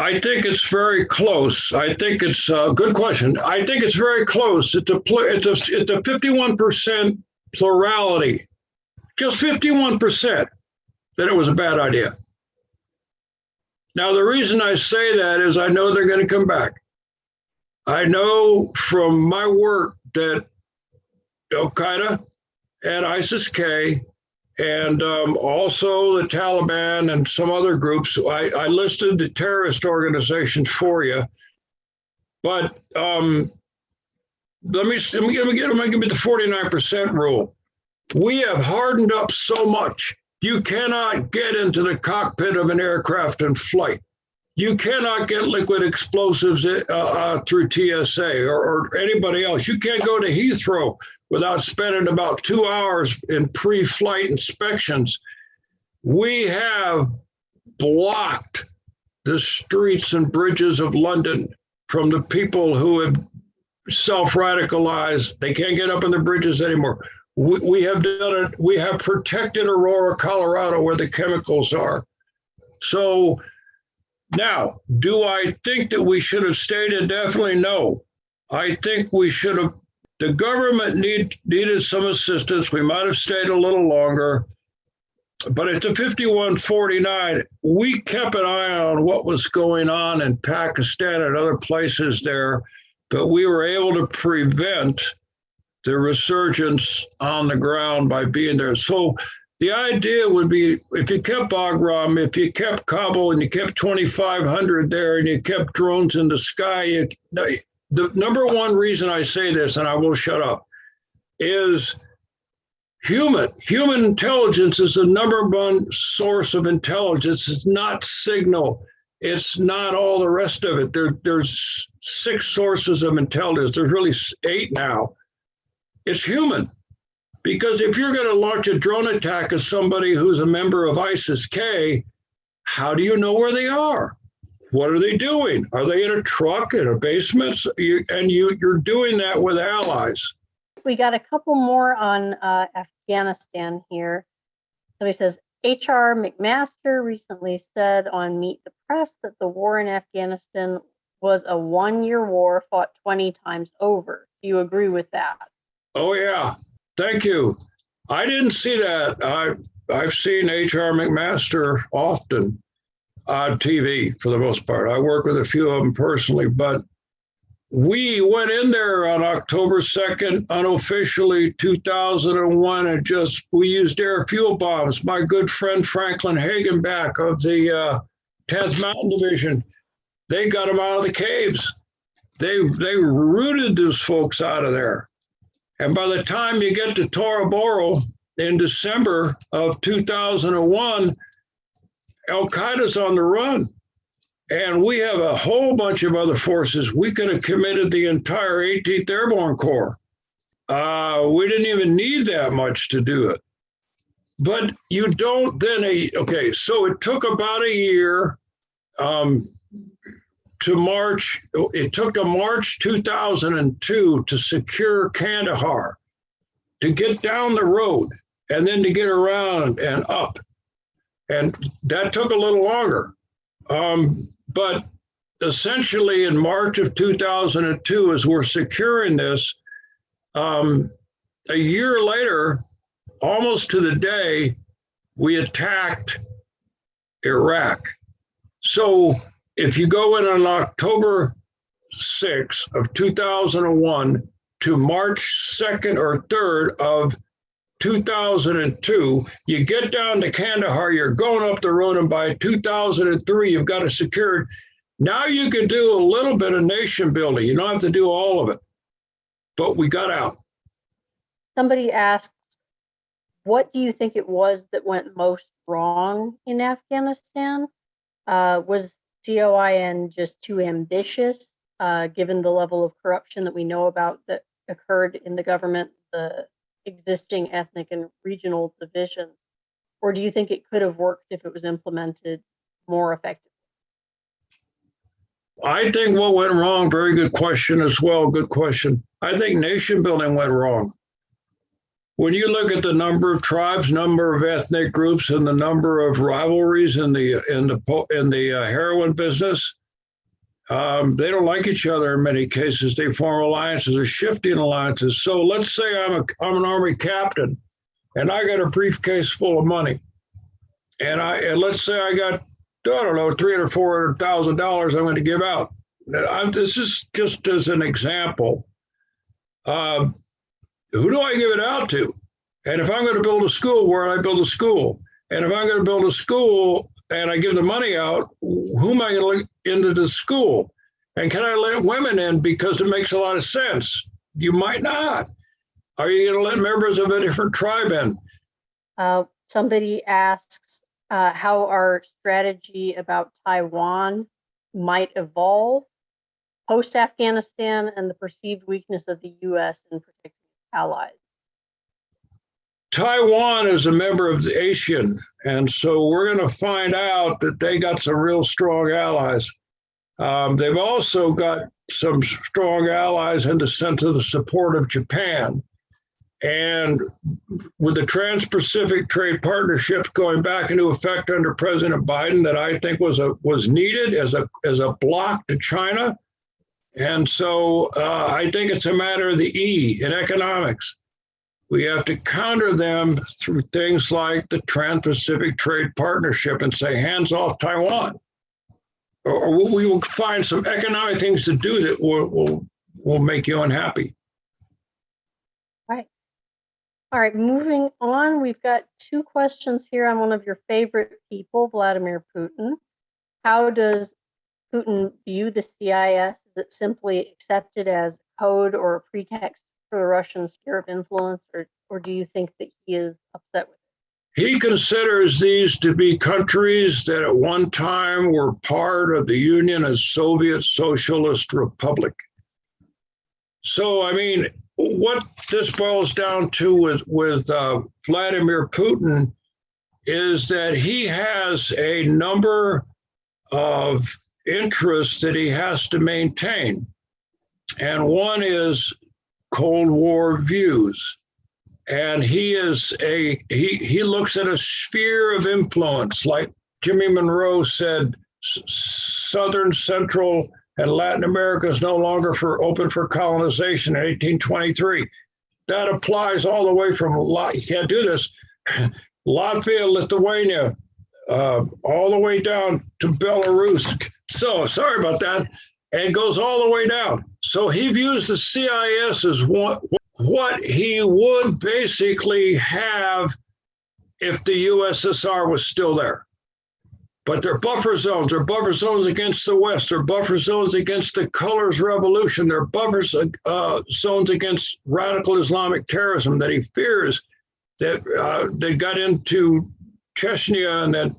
I think it's very close. I think it's a good question. I think it's very close. It's a 51% plurality, just 51% that it was a bad idea. Now, the reason I say that is I know they're going to come back. I know from my work that Al-Qaeda and ISIS-K and also the Taliban and some other groups. I listed the terrorist organizations for you, but let me give me the 49% rule. We have hardened up so much. You cannot get into the cockpit of an aircraft in flight. You cannot get liquid explosives through TSA or anybody else. You can't go to Heathrow without spending about 2 hours in pre-flight inspections. We have blocked the streets and bridges of London from the people who have self-radicalized. They can't get up on the bridges anymore. We have done it. We have protected Aurora, Colorado, where the chemicals are. So now, do I think that we should have stayed indefinitely? No. I think we should have. The government needed some assistance. We might have stayed a little longer. But at the 5149, we kept an eye on what was going on in Pakistan and other places there, but we were able to prevent the resurgence on the ground by being there. So the idea would be, if you kept Bagram, if you kept Kabul, and you kept 2,500 there, and you kept drones in the sky, the number one reason I say this, and I will shut up, is human intelligence is the number one source of intelligence. It's not signal. It's not all the rest of it. There's 6 sources of intelligence. There's really 8 now. It's human. Because if you're going to launch a drone attack at somebody who's a member of ISIS-K, how do you know where they are? What are they doing? Are they in a truck, in a basement? You're doing that with allies. We got a couple more on Afghanistan here. Somebody says, H.R. McMaster recently said on Meet the Press that the war in Afghanistan was a 1-year war fought 20 times over. Do you agree with that? Oh, yeah. Thank you. I didn't see that. I've seen H.R. McMaster often on TV for the most part. I work with a few of them personally, but we went in there on October 2nd, unofficially, 2001, and we used air fuel bombs. My good friend Franklin Hagenback of the 10th Mountain Division, they got them out of the caves. They rooted those folks out of there. And by the time you get to Tora Bora in December of 2001, Al-Qaeda's on the run. And we have a whole bunch of other forces. We could have committed the entire 18th Airborne Corps. We didn't even need that much to do it. But you don't then, okay, so it took about a year to March. It took to March 2002 to secure Kandahar, to get down the road, and then to get around and up. And that took a little longer. But essentially in March of 2002, as we're securing this, a year later, almost to the day, we attacked Iraq. So if you go in on October 6th of 2001 to March 2nd or 3rd of 2002, you get down to Kandahar, you're going up the road, and by 2003, you've got it secured. Now you can do a little bit of nation building. You don't have to do all of it, but we got out. Somebody asks, what do you think it was that went most wrong in Afghanistan? Was COIN just too ambitious, given the level of corruption that we know about that occurred in the government, the existing ethnic and regional divisions? Or do you think it could have worked if it was implemented more effectively? I think what went wrong, very good question as well, good question. I think nation building went wrong. When you look at the number of tribes, number of ethnic groups, and the number of rivalries in the heroin business, they don't like each other in many cases. They form alliances or shifting alliances. So let's say I'm an Army captain, and I got a briefcase full of money, and let's say I got, I don't know, $300,000 or $400,000 I'm going to give out. This is just as an example. Who do I give it out to? And if I'm going to build a school, where do I build a school? And if I'm going to build a school and I give the money out, who am I going to let into the school? And can I let women in because it makes a lot of sense? You might not. Are you going to let members of a different tribe in? Somebody asks how our strategy about Taiwan might evolve post-Afghanistan and the perceived weakness of the U.S. in protecting its allies. Taiwan is a member of the ASEAN, and so we're going to find out that they got some real strong allies. They've also got some strong allies in the sense of the support of Japan. And with the Trans-Pacific Trade Partnerships going back into effect under President Biden, that I think was needed as a block to China. And so I think it's a matter of the E in economics. We have to counter them through things like the Trans-Pacific Trade Partnership and say, hands off Taiwan. Or we will find some economic things to do that will make you unhappy. Right. All right, moving on, we've got two questions here on one of your favorite people, Vladimir Putin. How does Putin view the CIS? Is it simply accepted as code or a pretext for the Russian sphere of influence, or do you think that he is upset with it? He considers these to be countries that at one time were part of the Union as Soviet Socialist Republic. So, I mean, what this boils down to with Vladimir Putin is that he has a number of interests that he has to maintain. And one is Cold War views. And he looks at a sphere of influence, like Jimmy Monroe said, Southern, Central, and Latin America is no longer open for colonization in 1823. That applies all the way from, you can't do this, Latvia, Lithuania, all the way down to Belarus. So, sorry about that. And goes all the way down. So he views the CIS as what he would basically have if the USSR was still there. But they're buffer zones. They're buffer zones against the West. They're buffer zones against the Colors Revolution. They're buffer zones against radical Islamic terrorism that he fears that they got into Chechnya and that,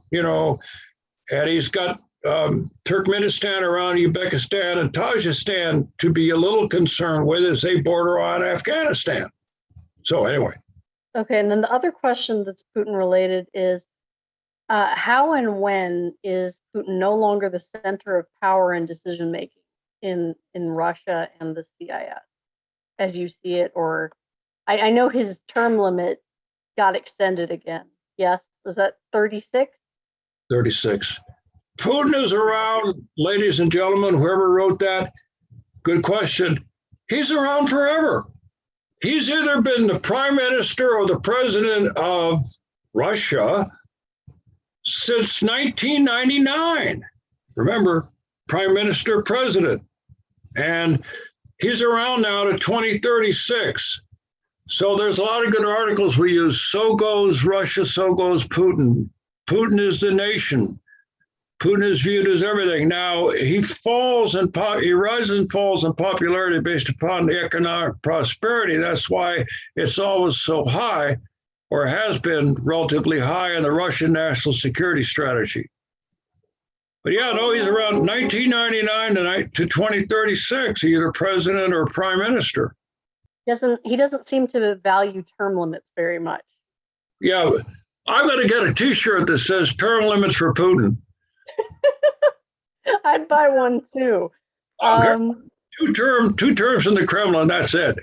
and he's got Turkmenistan around Uzbekistan and Tajikistan to be a little concerned with as they border on Afghanistan. So anyway. Okay, and then the other question that's Putin related is, how and when is Putin no longer the center of power and decision making in Russia and the CIS, as you see it? Or I know his term limit got extended again. Yes, is that 36? 36. Putin is around, ladies and gentlemen, whoever wrote that, good question. He's around forever. He's either been the prime minister or the president of Russia since 1999. Remember, prime minister, president. And he's around now to 2036. So there's a lot of good articles we use. So goes Russia, so goes Putin. Putin is the nation. Putin is viewed as everything. Now, he rises and falls in popularity based upon the economic prosperity. That's why it's always so high, or has been relatively high in the Russian national security strategy. But yeah, no, he's around 1999 to 2036, either president or prime minister. He doesn't seem to value term limits very much. Yeah, I'm going to get a T-shirt that says "Term limits for Putin." I'd buy one too. Two terms in the Kremlin. That's it.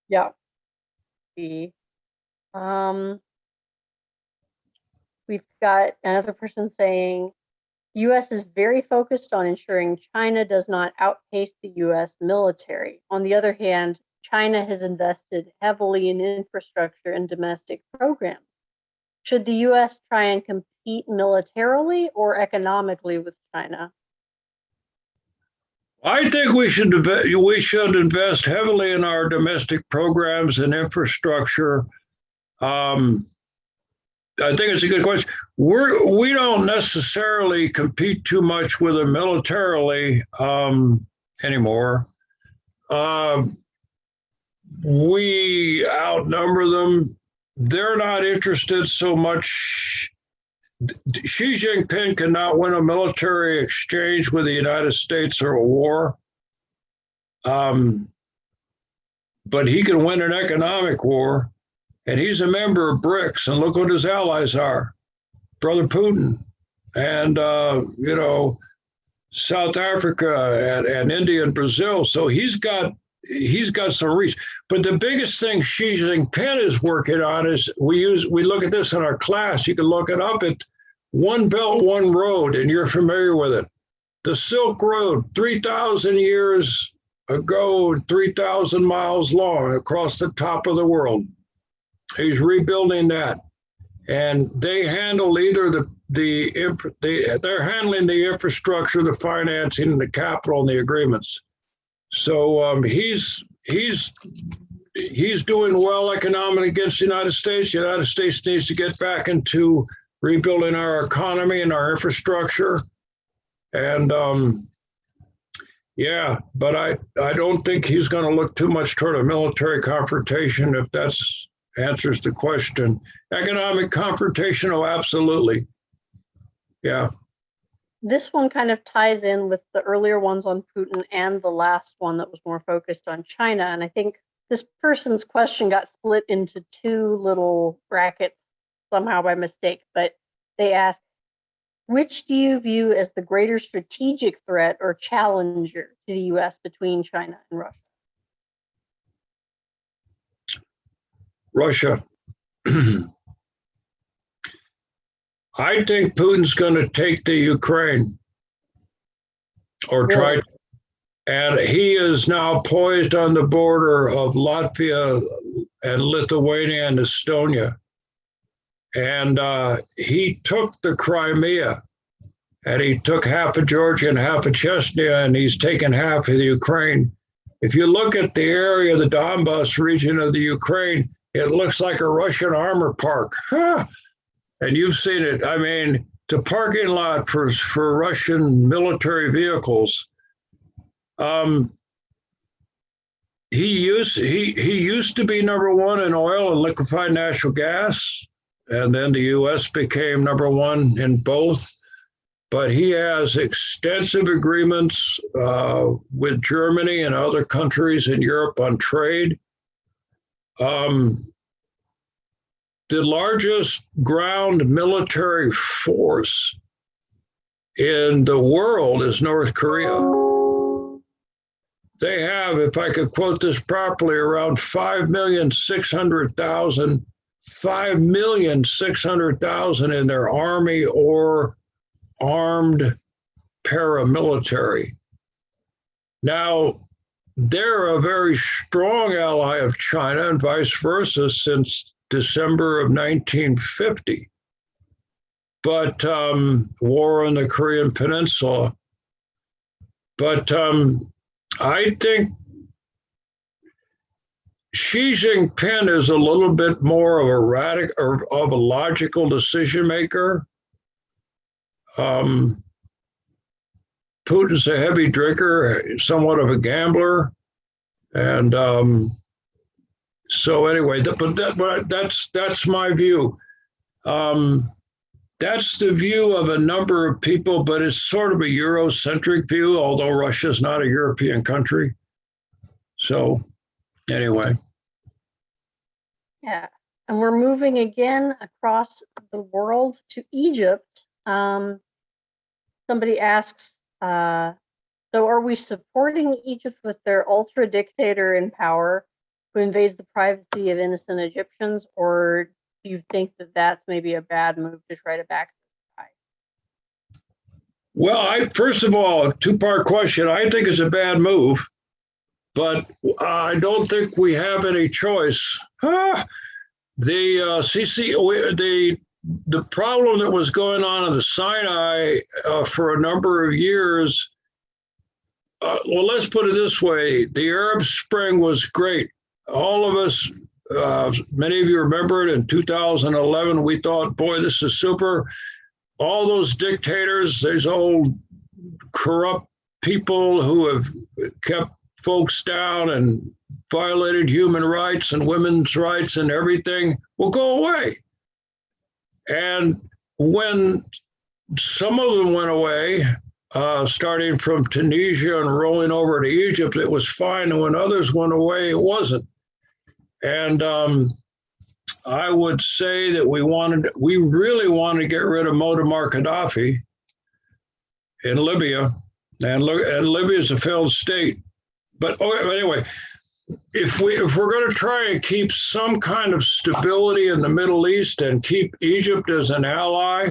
Yeah. We've got another person saying, the U.S. is very focused on ensuring China does not outpace the U.S. military. On the other hand, China has invested heavily in infrastructure and domestic programs. Should the U.S. try and compete militarily or economically with China? I think we should invest heavily in our domestic programs and infrastructure. I think it's a good question. We don't necessarily compete too much with them militarily anymore. We outnumber them. They're not interested so much. Xi Jinping cannot win a military exchange with the United States or a war. But he can win an economic war. And he's a member of BRICS, and look what his allies are. Brother Putin and, South Africa and India and Brazil. So he's got some reach. But the biggest thing Xi Jinping is working on is we look at this in our class. You can look it up at One Belt, One Road, and you're familiar with it. The Silk Road, 3,000 years ago, 3,000 miles long across the top of the world. He's rebuilding that. And they handle either they're handling the infrastructure, the financing, the capital, and the agreements. So he's doing well economically against the United States. The United States needs to get back into rebuilding our economy and our infrastructure. And but I don't think he's going to look too much toward a military confrontation, if that's answers the question. Economic confrontation, oh, absolutely. Yeah. This one kind of ties in with the earlier ones on Putin and the last one that was more focused on China. And I think this person's question got split into two little brackets somehow by mistake, but they asked, which do you view as the greater strategic threat or challenger to the US between China and Russia? Russia. I think Putin's going to take the Ukraine or try to, and he is now poised on the border of Latvia and Lithuania and Estonia. And he took the Crimea, and he took half of Georgia and half of Chechnya, and he's taken half of the Ukraine. If you look at the area, the Donbas region of the Ukraine, it looks like a Russian armor park. Huh. And you've seen it. I mean, it's a parking lot for Russian military vehicles. He used to be number one in oil and liquefied natural gas, and then the U.S. became number one in both. But he has extensive agreements with Germany and other countries in Europe on trade. The largest ground military force in the world is North Korea. They have, if I could quote this properly, around 5,600,000 in their army or armed paramilitary. Now, they're a very strong ally of China and vice versa since December of 1950. But war on the Korean Peninsula. But I think Xi Jinping is a little bit more of a radical or of a logical decision maker. Putin's a heavy drinker, somewhat of a gambler, and so anyway, but that's my view. That's the view of a number of people, but it's sort of a Eurocentric view, although Russia's not a European country. So anyway. Yeah, and we're moving again across the world to Egypt. Somebody asks, so are we supporting Egypt with their ultra dictator in power who invades the privacy of innocent Egyptians, or do you think that that's maybe a bad move to try to back the guy? Well, first of all, a two-part question. I think it's a bad move, but I don't think we have any choice. The problem that was going on in the Sinai for a number of years, well, let's put it this way. The Arab Spring was great. All of us, many of you remember it in 2011, we thought, boy, this is super. All those dictators, these old corrupt people who have kept folks down and violated human rights and women's rights and everything will go away. And when some of them went away, starting from Tunisia and rolling over to Egypt, it was fine. And when others went away, it wasn't. And I would say that we really wanted to get rid of Muammar Gaddafi in Libya, and Libya is a failed state. But anyway, if we're going to try and keep some kind of stability in the Middle East and keep Egypt as an ally,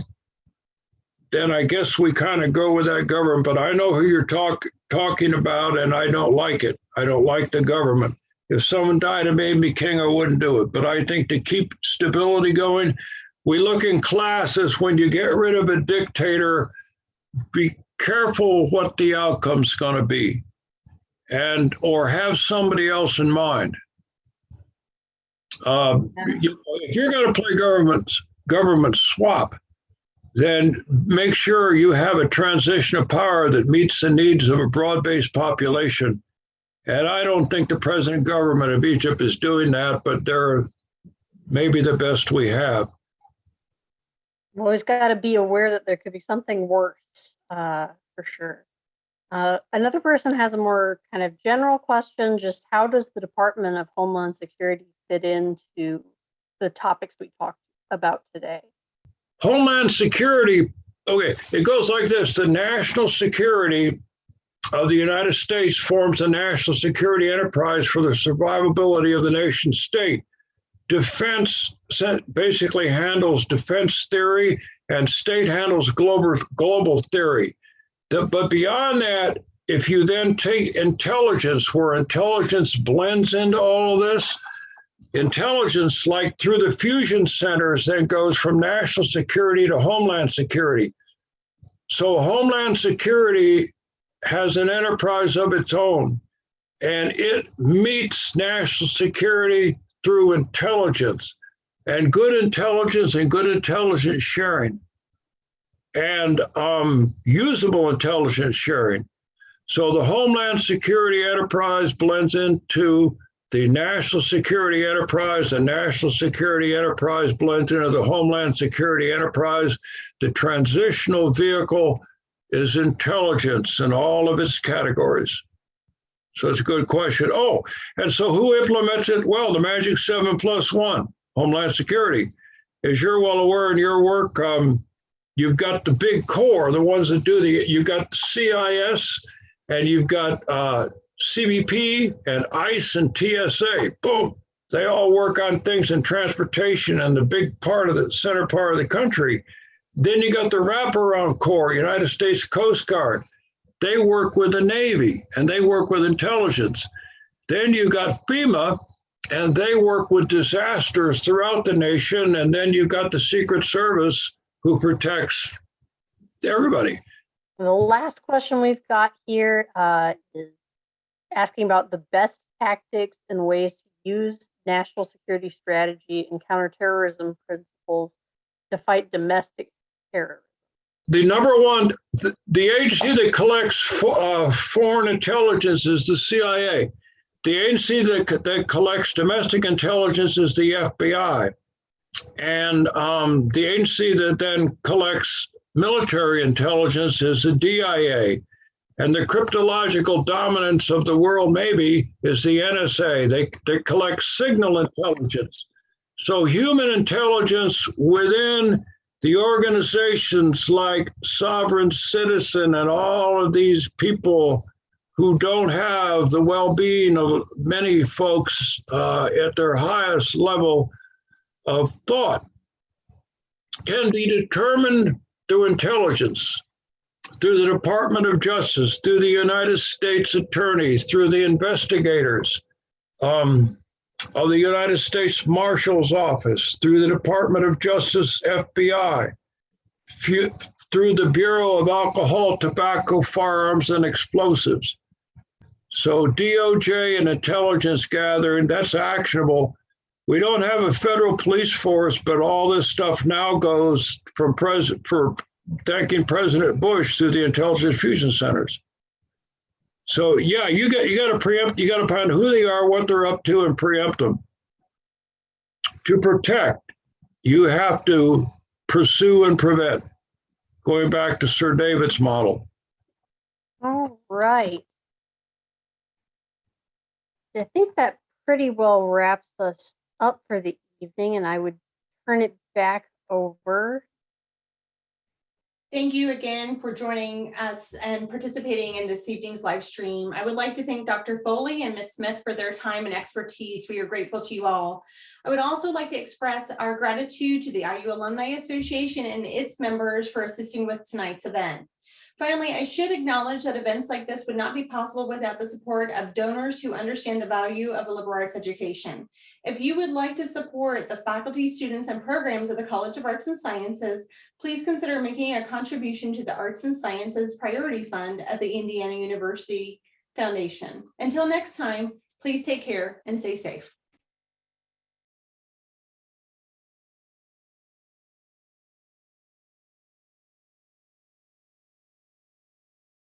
then I guess we kind of go with that government. But I know who you're talking about, and I don't like it. I don't like the government. If someone died and made me king, I wouldn't do it. But I think to keep stability going, we look in classes when you get rid of a dictator, be careful what the outcome's going to be, or have somebody else in mind. If you're going to play government swap, then make sure you have a transition of power that meets the needs of a broad-based population. And I don't think the present government of Egypt is doing that, but they're maybe the best we have. We always got to be aware that there could be something worse, for sure. Another person has a more kind of general question, just how does the Department of Homeland Security fit into the topics we talked about today? Homeland Security, okay, it goes like this. The national security of the United States forms a national security enterprise for the survivability of the nation state. Defense basically handles defense theory, and state handles global theory. But beyond that, if you then take intelligence, where intelligence blends into all of this, intelligence, like through the fusion centers, then goes from national security to Homeland Security. So Homeland Security has an enterprise of its own, and it meets national security through intelligence, and good intelligence sharing, and usable intelligence sharing. So the Homeland Security enterprise blends into the national security enterprise. The national security enterprise blends into the Homeland Security enterprise. The transitional vehicle is intelligence in all of its categories. So it's a good question. Oh, and so who implements it? Well, the Magic 7+1, Homeland Security. As you're well aware in your work, you've got the big core, the ones that do you've got CIS, and you've got CBP and ICE and TSA. Boom. They all work on things in transportation and the big part of the center part of the country. Then you got the wraparound corps, United States Coast Guard. They work with the Navy and they work with intelligence. Then you got FEMA, and they work with disasters throughout the nation. And then you got the Secret Service, who protects everybody. The last question we've got here is asking about the best tactics and ways to use national security strategy and counterterrorism principles to fight domestic terrorism. The number one, the agency that collects foreign intelligence is the CIA. The agency that collects domestic intelligence is the FBI. And the agency that then collects military intelligence is the DIA. And the cryptological dominance of the world maybe is the NSA. They collect signal intelligence. So human intelligence within the organizations like Sovereign Citizen and all of these people who don't have the well-being of many folks at their highest level of thought can be determined through intelligence, through the Department of Justice, through the United States attorneys, through the investigators of the United States Marshal's Office, through the Department of Justice, FBI, through the Bureau of Alcohol, Tobacco, Firearms, and Explosives. So DOJ and intelligence gathering, that's actionable. We don't have a federal police force, but all this stuff now goes for thanking President Bush through the intelligence fusion centers. So yeah, you got to preempt. You got to find who they are, what they're up to, and preempt them. To protect, you have to pursue and prevent. Going back to Sir David's model. All right. I think that pretty well wraps us up for the evening, and I would turn it back over. Thank you again for joining us and participating in this evening's live stream. I would like to thank Dr. Foley and Ms. Smith for their time and expertise. We are grateful to you all. I would also like to express our gratitude to the IU Alumni Association and its members for assisting with tonight's event. Finally, I should acknowledge that events like this would not be possible without the support of donors who understand the value of a liberal arts education. If you would like to support the faculty, students, and programs of the College of Arts and Sciences, please consider making a contribution to the Arts and Sciences Priority Fund at the Indiana University Foundation. Until next time, please take care and stay safe.